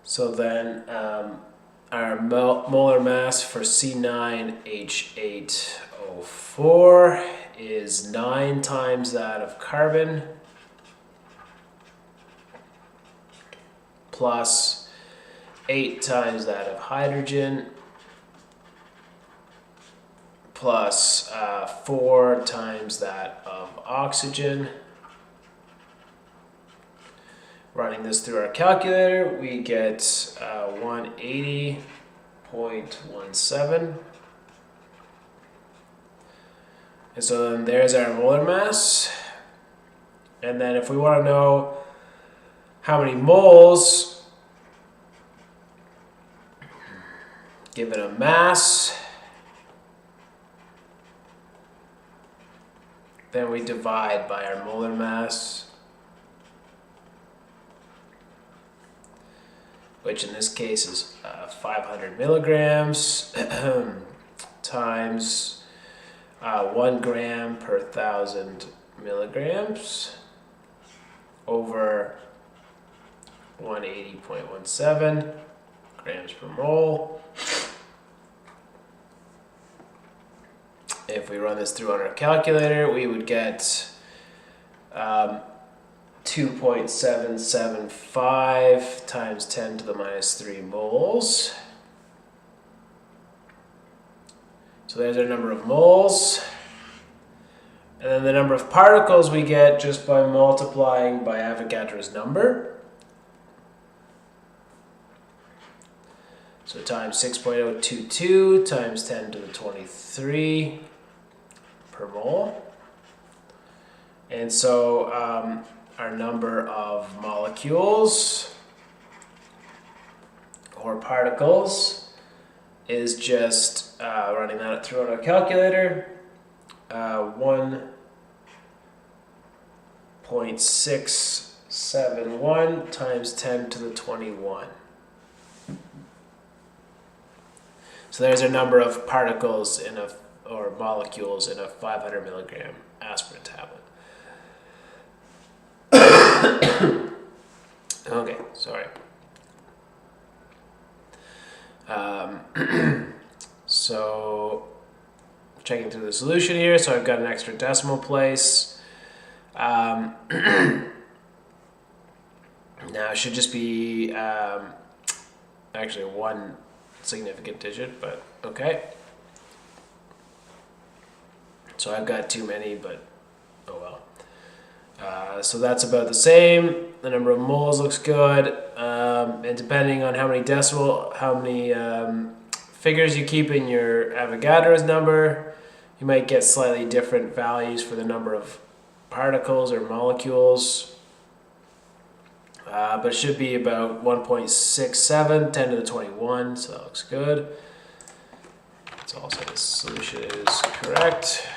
So then our molar mass for C9H8O4 is 9 times that of carbon plus 8 times that of hydrogen plus 4 times that of oxygen. Running this through our calculator, we get 180.17. And so then there's our molar mass. And then if we want to know how many moles given a mass, then we divide by our molar mass, which in this case is 500 milligrams times 1 gram per 1,000 milligrams over 180.17 grams per mole. If we run this through on our calculator, we would get 2.775 times 10 to the minus 3 moles. So there's our number of moles. And then the number of particles we get just by multiplying by Avogadro's number. So times 6.022 times 10 to the 23 per mole. And so our number of molecules or particles is just running that through on a calculator, 1.671 times 10 to the 21. So there's a number of particles in or molecules in a 500 milligram aspirin tablet. Okay, sorry. So checking through the solution here, so I've got an extra decimal place. Now it should just be actually one significant digit, but okay. So I've got too many, but oh well. So that's about the same. The number of moles looks good, and depending on how many figures you keep in your Avogadro's number, you might get slightly different values for the number of particles or molecules. But it should be about 1.67, 10 to the 21, so that looks good. Let's also the solution is correct.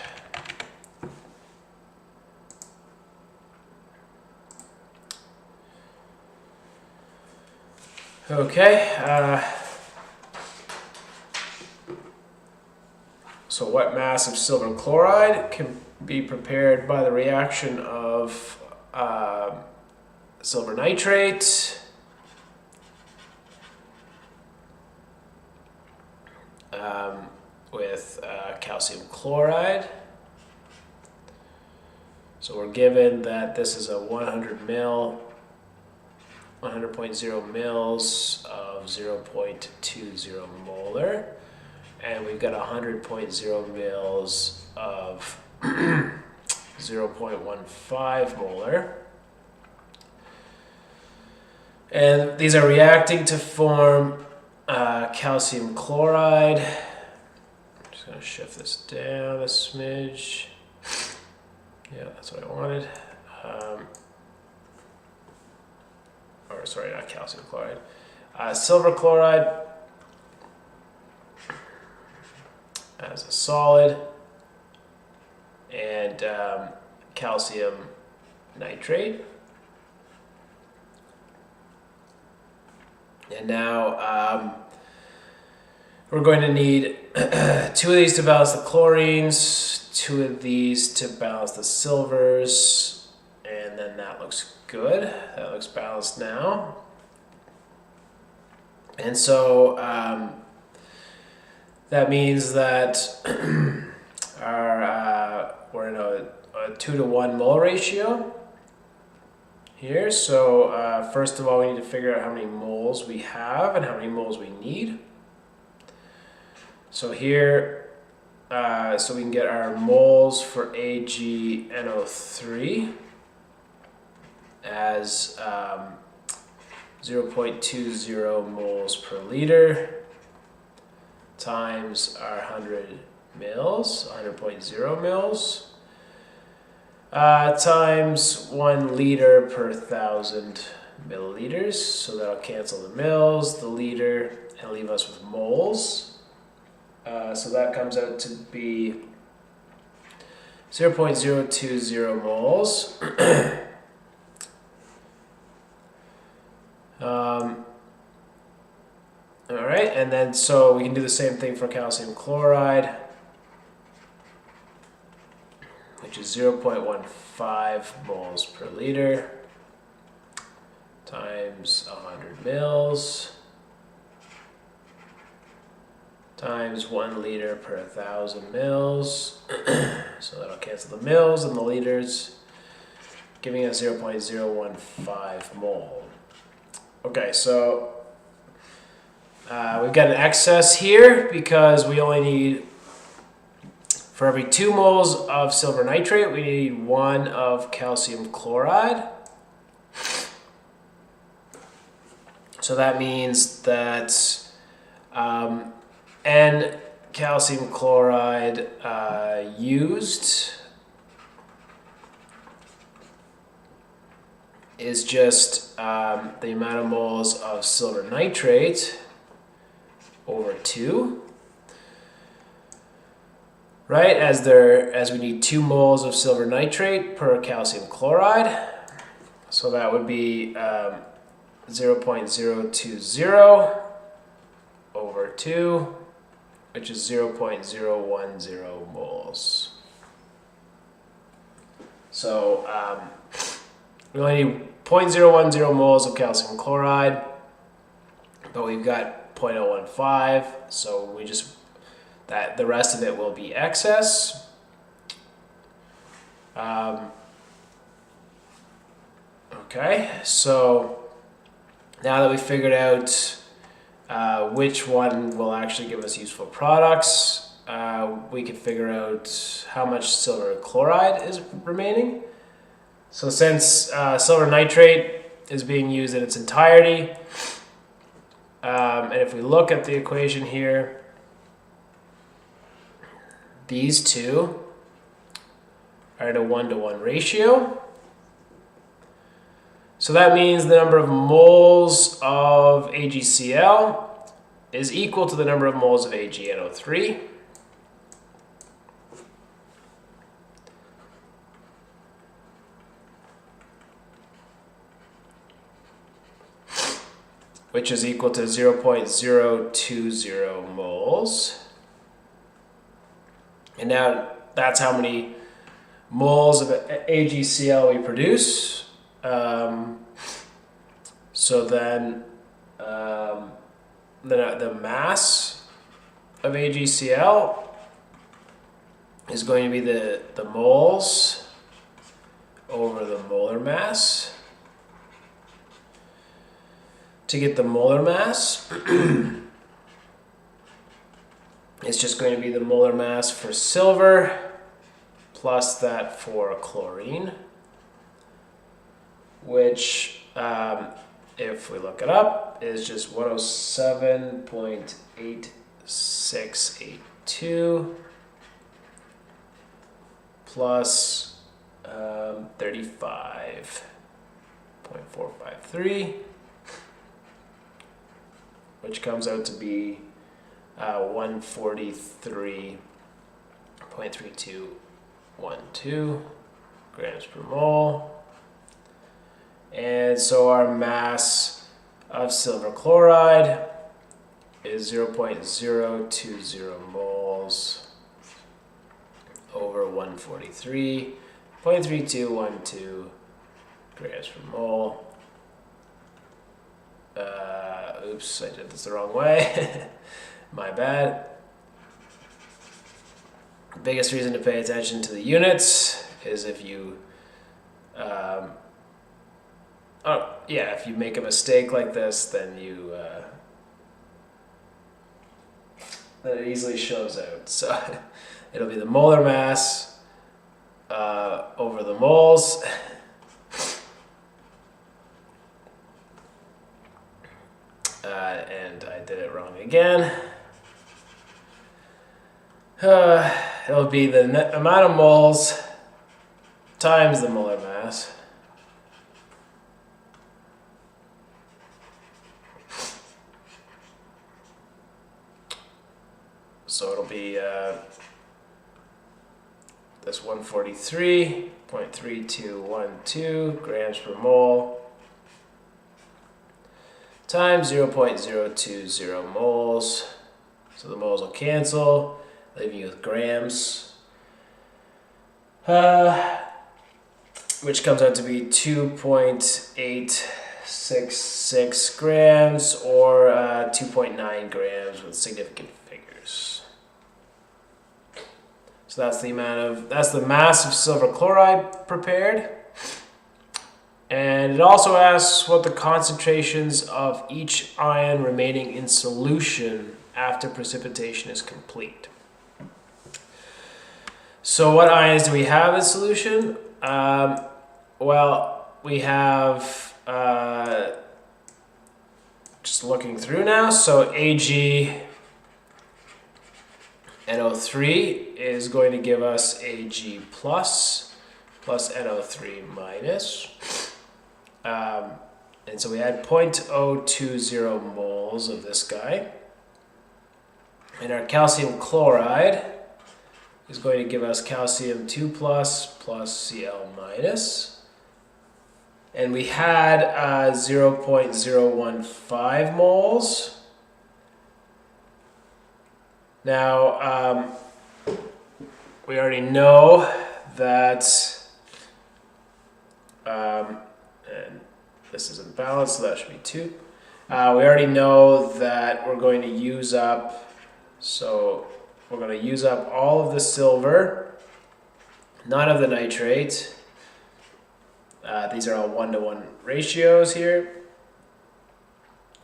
Okay, so what mass of silver chloride can be prepared by the reaction of silver nitrate with calcium chloride. So we're given that this is a 100.0 mils of 0.20 molar, and we've got 100.0 mils of 0.15 molar. And these are reacting to form calcium chloride. I'm just going to shift this down a smidge. Yeah, that's what I wanted. Or sorry, not calcium chloride. Silver chloride as a solid, and calcium nitrate. And now we're going to need 2 of these to balance the chlorines, 2 of these to balance the silvers, and then that looks good. That looks balanced now. And so that means that we're in a 2 to 1 mole ratio here. So first of all, we need to figure out how many moles we have and how many moles we need. So here, so we can get our moles for AgNO3 as 0.20 moles per liter times our 100 mils, 100.0 mils, times 1 liter per 1,000 milliliters. So that'll cancel the mils, the liter, and leave us with moles. So that comes out to be 0.020 moles. All right, and then so we can do the same thing for calcium chloride, which is 0.15 moles per liter times 100 mils times 1 liter per 1,000 mils. So that'll cancel the mils and the liters, giving us 0.015 mole. Okay, so we've got an excess here because we only need, for every 2 moles of silver nitrate, we need 1 of calcium chloride. So that means that N calcium chloride used is just the amount of moles of silver nitrate over 2, right? As we need 2 moles of silver nitrate per calcium chloride, so that would be 0.020 over 2, which is 0.010 moles. So we only need 0.010 moles of calcium chloride, but we've got 0.015, so we just, that the rest of it will be excess. Okay, so now that we figured out which one will actually give us useful products, we can figure out how much silver chloride is remaining. So since silver nitrate is being used in its entirety, and if we look at the equation here, these two are in a 1-to-1 ratio. So that means the number of moles of AgCl is equal to the number of moles of AgNO3. Which is equal to 0.020 moles. And now that's how many moles of AgCl we produce. So then the mass of AgCl is going to be the moles over the molar mass. To get the molar mass, it's just going to be the molar mass for silver plus that for chlorine, which, if we look it up, is just 107.8682 plus 35.453. which comes out to be 143.3212 grams per mole. And so our mass of silver chloride is 0.020 moles over 143.3212 grams per mole. Oops, I did this the wrong way. My bad. The biggest reason to pay attention to the units is if you if you make a mistake like this, then then it easily shows out. So it'll be the molar mass over the moles. And I did it wrong again. It'll be the amount of moles times the molar mass. So it'll be this 143.3212 grams per mole times 0.020 moles. So the moles will cancel, leaving you with grams, which comes out to be 2.866 grams or 2.9 grams with significant figures. So that's the mass of silver chloride prepared. And it also asks what the concentrations of each ion remaining in solution after precipitation is complete. So what ions do we have in solution? Well, we have, just looking through now, so AgNO3 is going to give us Ag plus NO3 minus. And so we had 0.020 moles of this guy. And our calcium chloride is going to give us calcium 2 plus Cl minus. And we had 0.015 moles. Now, we already know that, and this isn't balanced, so that should be 2. We already know that we're going to use up, so we're going to use up all of the silver, none of the nitrate. These are all 1-to-1 ratios here.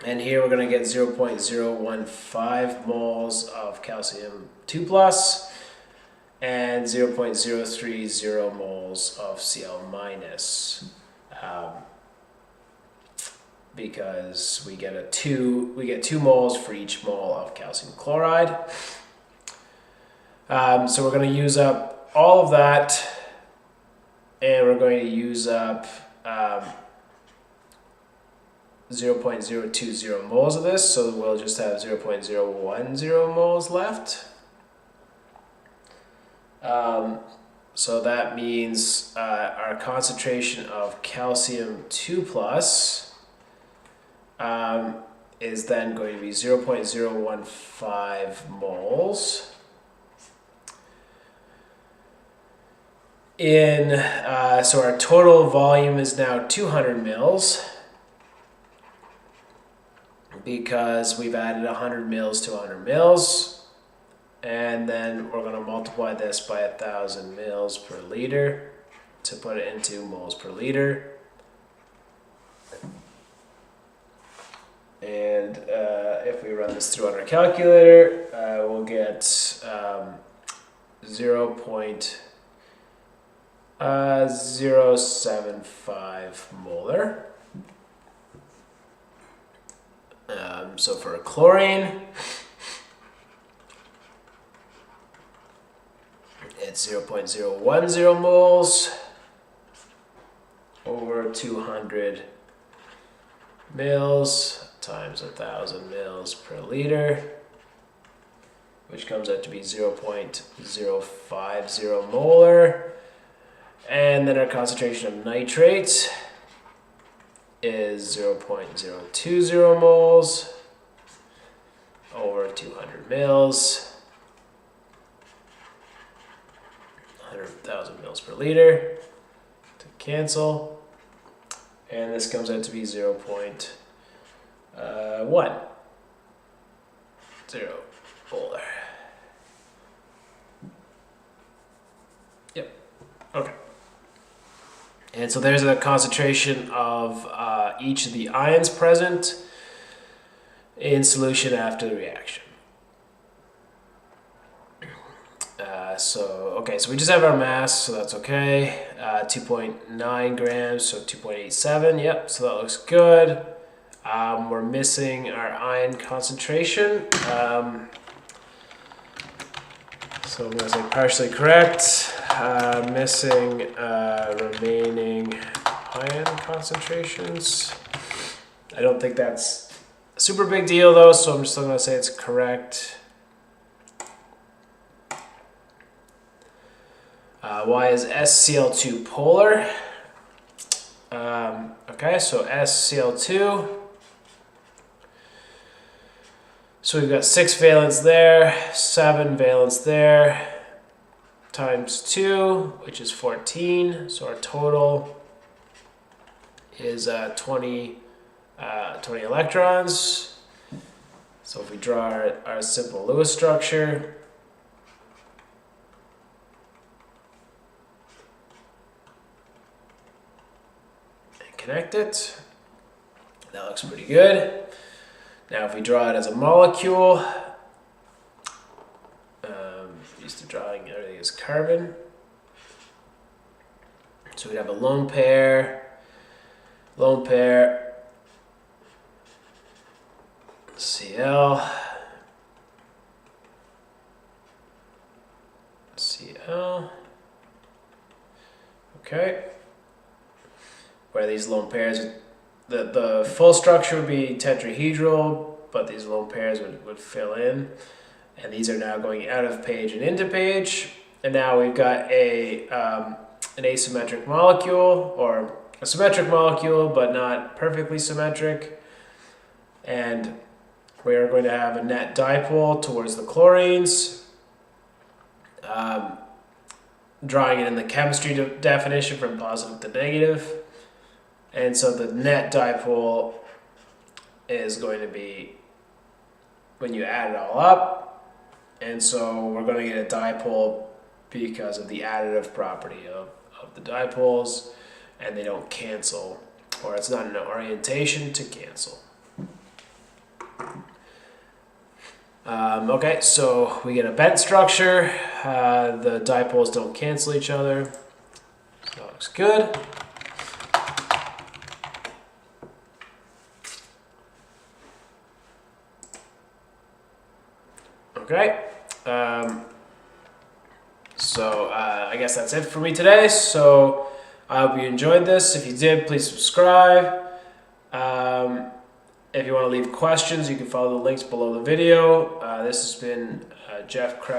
And here we're going to get 0.015 moles of calcium 2 plus and 0.030 moles of Cl minus. Because we get 2 moles for each mole of calcium chloride. So we're going to use up all of that, and we're going to use up 0.020 moles of this, so we'll just have 0.010 moles left. So that means our concentration of calcium 2 plus is then going to be 0.015 moles. So our total volume is now 200 mils because we've added 100 mils to 100 mils, and then we're going to multiply this by 1,000 mils per liter to put it into moles per liter. And if we run this through on our calculator, we'll get 0.075 molar. So for a chlorine, it's 0.010 moles over 200 mils times 1,000 mils per liter, which comes out to be 0.050 molar. And then our concentration of nitrate is 0.020 moles over 200 mils, 100,000 mils per liter to cancel. And this comes out to be 0.10 molar. Yep. Okay. And so there's a concentration of each of the ions present in solution after the reaction. So we just have our mass, so that's okay. 2.9 grams, so 2.87, yep, so that looks good. We're missing our ion concentration. So I'm going to say partially correct. Missing remaining ion concentrations. I don't think that's a super big deal though, so I'm just going to say it's correct. Why is Scl2 polar? Okay, so Scl2. So we've got 6 valence there, 7 valence there, times 2, which is 14. So our total is 20 electrons. So if we draw our simple Lewis structure, and connect it, that looks pretty good. Now if we draw it as a molecule, used to drawing everything as carbon. So we'd have a lone pair, Cl, okay. Where these lone pairs, the full structure would be tetrahedral, but these lone pairs would fill in. And these are now going out of page and into page. And now we've got an asymmetric molecule, or a symmetric molecule, but not perfectly symmetric. And we are going to have a net dipole towards the chlorines. Drawing it in the chemistry definition from positive to negative. And so the net dipole is going to be when you add it all up. And so we're going to get a dipole because of the additive property of the dipoles, and they don't cancel, or it's not an orientation to cancel. Okay, so we get a bent structure. The dipoles don't cancel each other. So that looks good. Okay, I guess that's it for me today. So I hope you enjoyed this. If you did, please subscribe. If you want to leave questions, you can follow the links below the video. This has been Jeff Krause.